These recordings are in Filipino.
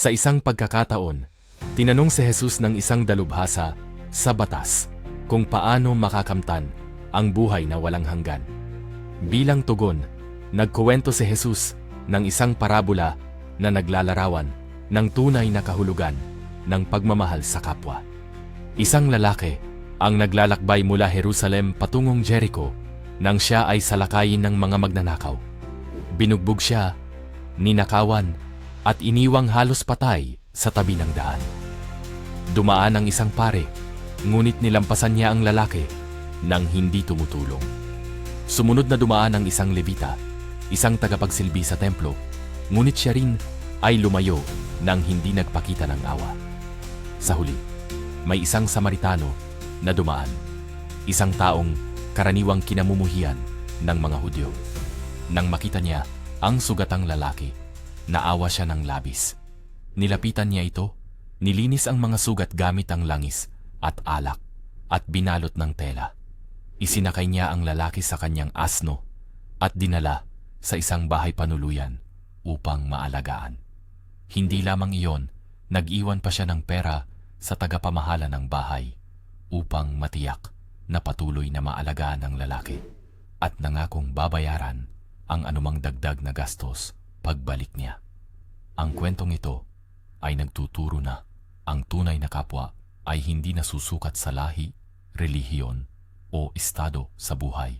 Sa isang pagkakataon, tinanong si Jesus ng isang dalubhasa sa batas kung paano makakamtan ang buhay na walang hanggan. Bilang tugon, nagkuwento si Jesus ng isang parabola na naglalarawan ng tunay na kahulugan ng pagmamahal sa kapwa. Isang lalaki ang naglalakbay mula Jerusalem patungong Jericho nang siya ay salakayin ng mga magnanakaw. Binugbog siya, ninakawan, at iniwang halos patay sa tabi ng daan. Dumaan ang isang pare, ngunit nilampasan niya ang lalaki nang hindi tumutulong. Sumunod na dumaan ang isang Levita, isang tagapagsilbi sa templo, ngunit siya rin ay lumayo nang hindi nagpakita ng awa. Sa huli, may isang Samaritano na dumaan, isang taong karaniwang kinamumuhian ng mga Hudyo. Nang makita niya ang sugatang lalaki, naawa siya ng labis. Nilapitan niya ito, nilinis ang mga sugat gamit ang langis at alak at binalot ng tela. Isinakay niya ang lalaki sa kanyang asno at dinala sa isang bahay panuluyan upang maalagaan. Hindi lamang iyon, nag-iwan pa siya ng pera sa tagapamahala ng bahay upang matiyak na patuloy na maalagaan ng lalaki at nangakong babayaran ang anumang dagdag na gastos pagbalik niya. Ang kwentong ito ay nagtuturo na ang tunay na kapwa ay hindi nasusukat sa lahi, relihiyon o estado sa buhay.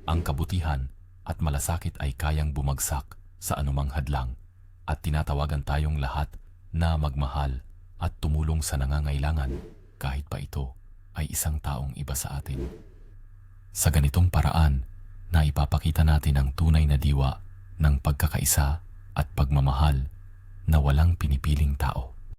Ang kabutihan at malasakit ay kayang bumagsak sa anumang hadlang at tinatawagan tayong lahat na magmahal at tumulong sa nangangailangan kahit pa ito ay isang taong iba sa atin. Sa ganitong paraan, na ipapakita natin ang tunay na diwa ng pagkakaisa at pagmamahal na walang pinipiling tao.